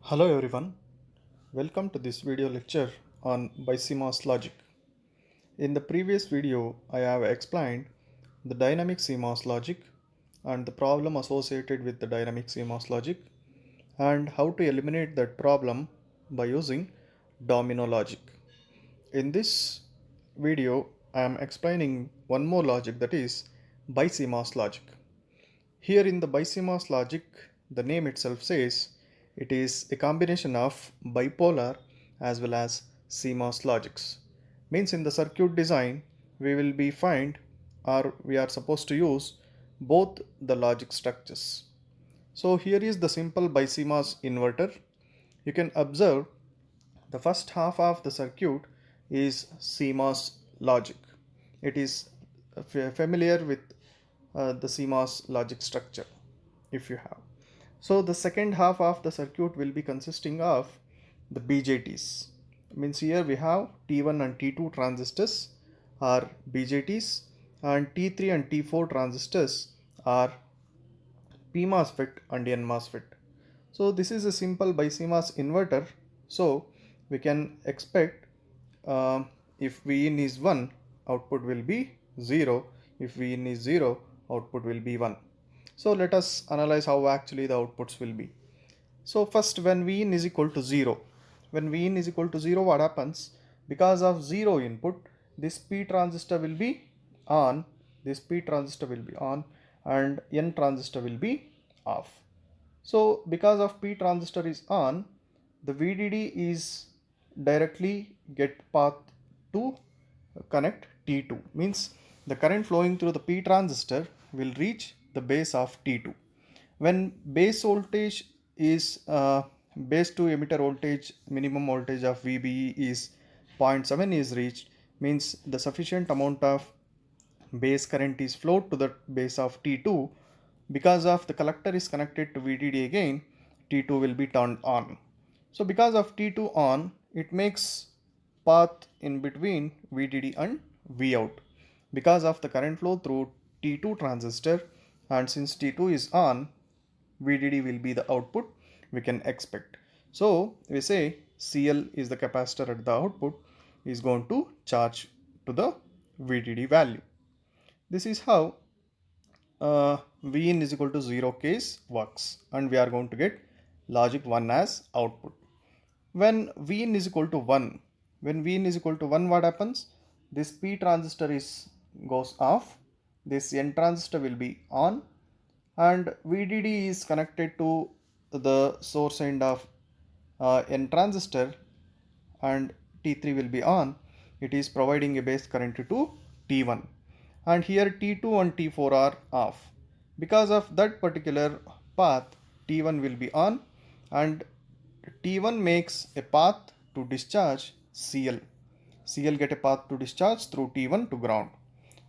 Hello everyone, welcome to this video lecture on BiCMOS logic. In the previous video, I have explained the dynamic CMOS logic and the problem associated with the dynamic CMOS logic and how to eliminate that problem by using domino logic. In this video, I am explaining one more logic, that is BiCMOS logic. Here in the BiCMOS logic, the name itself says it is a combination of bipolar as well as CMOS logics. Means in the circuit design, we will be find or we are supposed to use both the logic structures. So here is the simple BiCMOS inverter. You can observe the first half of the circuit is CMOS logic. It is familiar with the CMOS logic structure if you have. So the second half of the circuit will be consisting of the BJTs. Means here we have T1 and T2 transistors are BJTs and T3 and T4 transistors are P MOSFET and N MOSFET. So this is a simple BiCMOS inverter. So we can expect if Vin is 1, output will be 0. If Vin is 0, output will be 1. So let us analyze how actually the outputs will be. So first, when Vin is equal to 0, when Vin is equal to 0, what happens? Because of 0 input, this P transistor will be on, this P transistor will be on and N transistor will be off. So because of P transistor is on, the VDD is directly get path to connect T2. Means the current flowing through the P transistor will reach the base of T2. When base voltage is base to emitter voltage, minimum voltage of VBE is 0.7 is reached, means the sufficient amount of base current is flowed to the base of T2. Because of the collector is connected to VDD again, T2 will be turned on. So because of T2 on, it makes path in between VDD and Vout. Because of the current flow through T2 transistor, and since T2 is on, VDD will be the output we can expect. So we say CL is the capacitor at the output is going to charge to the VDD value. This is how Vin is equal to 0 case works, and we are going to get logic 1 as output. When Vin is equal to 1, when Vin is equal to 1, what happens? This P transistor is goes off, this N transistor will be on, and VDD is connected to the source end of N transistor, and T3 will be on. It is providing a base current to T1, and here T2 and T4 are off. Because of that particular path, T1 will be on, and T1 makes a path to discharge CL. CL get a path to discharge through T1 to ground.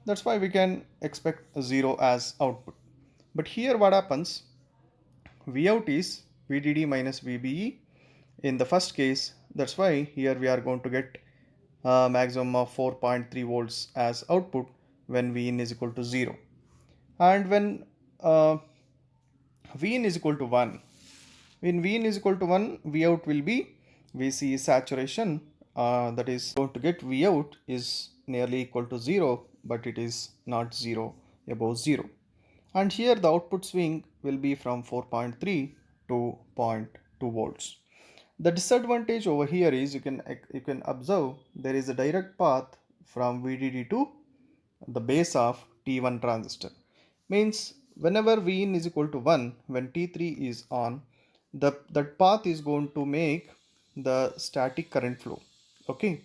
That's why we can expect 0 as output. But here what happens? Vout is VDD minus VBE in the first case. That's why here we are going to get a maximum of 4.3 volts as output when Vin is equal to 0. And when Vin is equal to 1, when Vin is equal to 1, Vout will be VC saturation, that is going to get Vout is nearly equal to 0, but it is not 0, above 0. And here the output swing will be from 4.3 to zero point 0.2 volts. The disadvantage over here is you can observe there is a direct path from VDD to the base of T1 transistor. Means whenever Vin is equal to 1, when T3 is on, that path is going to make the static current flow. Okay.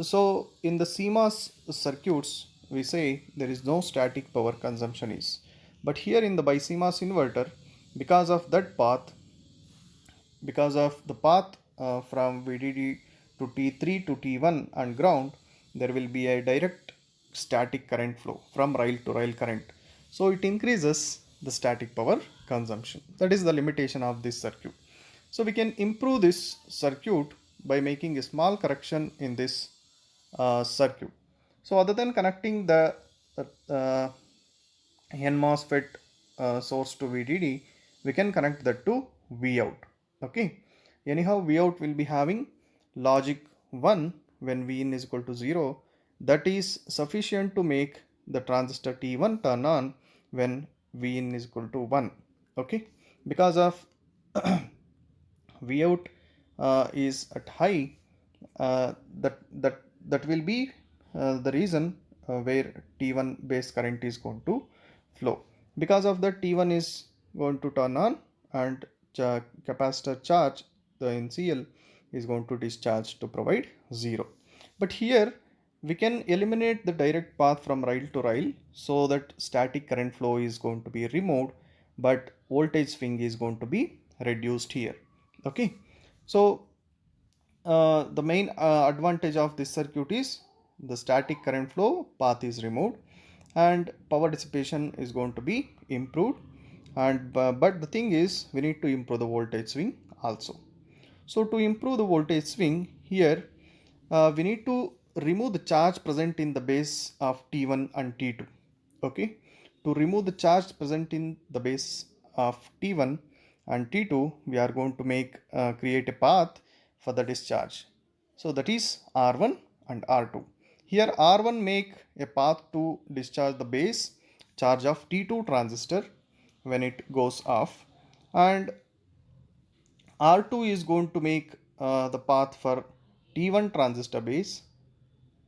So in the CMOS circuits, we say there is no static power consumption is. But here in the BiCMOS inverter, because of that path, because of the path from VDD to T3 to T1 and ground, there will be a direct static current flow from rail to rail current. So it increases the static power consumption. That is the limitation of this circuit. So we can improve this circuit by making a small correction in this circuit. So other than connecting the uh, N MOSFET source to VDD, we can connect that to Vout. Okay. anyhow Vout will be having logic 1 when Vin is equal to 0. That is sufficient to make the transistor T1 turn on when Vin is equal to 1. Okay, because of Vout is at high, that will be the reason where T1 base current is going to flow. Because of that, T1 is going to turn on, and capacitor charge, the NCL, is going to discharge to provide 0. But here we can eliminate the direct path from rail to rail, so that static current flow is going to be removed, but voltage swing is going to be reduced here. Okay, so the main advantage of this circuit is the static current flow path is removed and power dissipation is going to be improved, and but the thing is we need to improve the voltage swing also. So to improve the voltage swing here, we need to remove the charge present in the base of T1 and T2. Okay, to remove the charge present in the base of T1 and T2, we are going to create a path for the discharge. So that is R1 and R2. Here R1 make a path to discharge the base charge of T2 transistor when it goes off, and R2 is going to make the path for T1 transistor base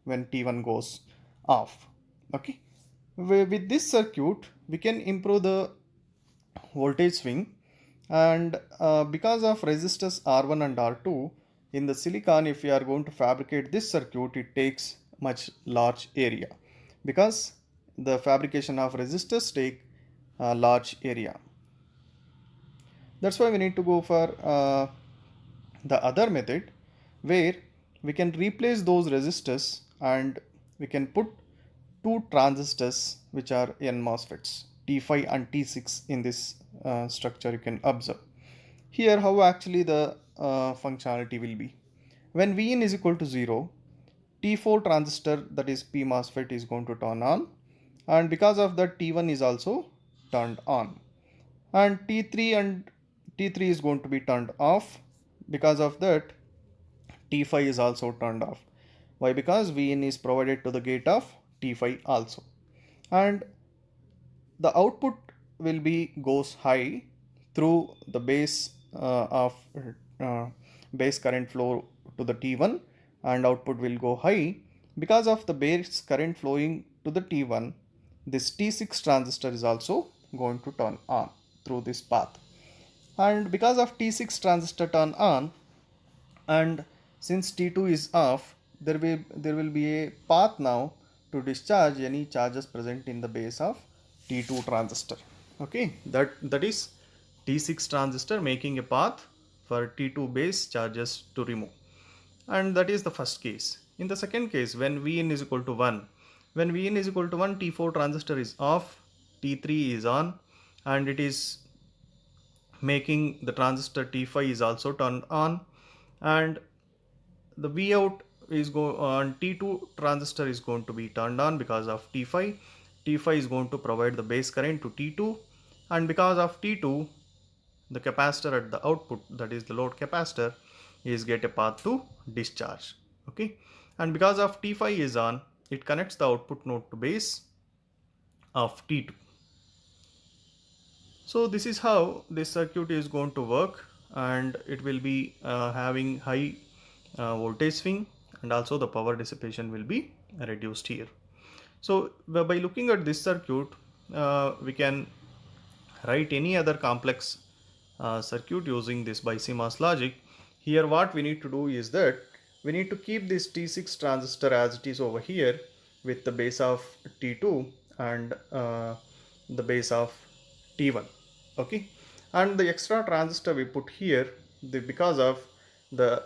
when T1 goes off. Okay, with this circuit we can improve the voltage swing, and because of resistors R1 and R2 in the silicon, if we are going to fabricate this circuit, it takes much large area, because the fabrication of resistors take a large area. That's why we need to go for the other method, where we can replace those resistors and we can put two transistors which are N MOSFETs, T5 and T6 in this structure. You can observe here how actually the functionality will be. When Vin is equal to 0, T4 transistor, that is P MOSFET, is going to turn on, and because of that T1 is also turned on, and T3 is going to be turned off. Because of that T5 is also turned off. Why? Because Vin is provided to the gate of T5 also, and the output will be goes high through the uh, base current flow to the T1, and output will go high. Because of the base current flowing to the T1, this T6 transistor is also going to turn on through this path, and because of T6 transistor turn on, and since T2 is off, there will be a path now to discharge any charges present in the base of T2 transistor. Okay, that is T6 transistor making a path for T2 base charges to remove, and that is the first case. In the second case, when Vin is equal to 1, when Vin is equal to 1, T4 transistor is off, T3 is on, and it is making the transistor T5 is also turned on, and the Vout is go on T2 transistor is going to be turned on because of T5. T5 is going to provide the base current to T2, and because of T2, the capacitor at the output, that is the load capacitor, is get a path to discharge. Okay, and because of T5 is on, it connects the output node to base of T2. So this is how this circuit is going to work, and it will be having high voltage swing, and also the power dissipation will be reduced here. So by looking at this circuit, we can write any other complex circuit using this BiCMOS logic. Here what we need to do is that we need to keep this T6 transistor as it is over here with the base of T2 and the base of T1. Okay, and the extra transistor we put here because of the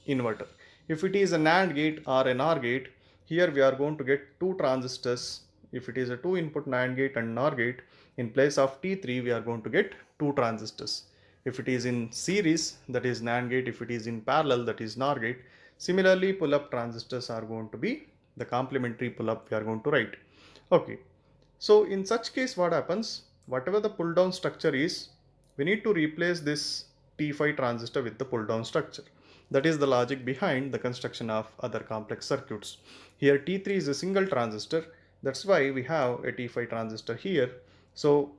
inverter. If it is a NAND gate or an NOR gate, here we are going to get two transistors. If it is a 2-input NAND gate and NOR gate, in place of T3 we are going to get two transistors. If it is in series, that is NAND gate. If it is in parallel, that is NOR gate. Similarly, pull-up transistors are going to be the complementary pull-up we are going to write. Okay, so in such case what happens, whatever the pull down structure is, we need to replace this T5 transistor with the pull down structure. That is the logic behind the construction of other complex circuits. Here T3 is a single transistor, that's why we have a T5 transistor here. So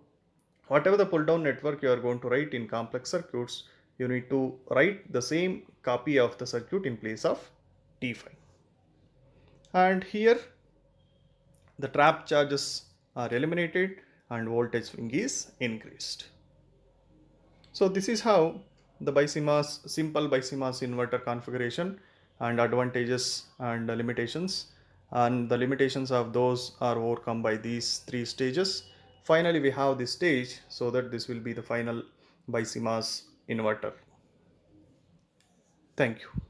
whatever the pull down network you are going to write in complex circuits, you need to write the same copy of the circuit in place of T5. And here the trap charges are eliminated and voltage swing is increased. So this is how the BiCMOS, simple BiCMOS inverter configuration and advantages and limitations, and the limitations of those are overcome by these three stages. Finally we have this stage, so that this will be the final BiCMOS inverter. Thank you.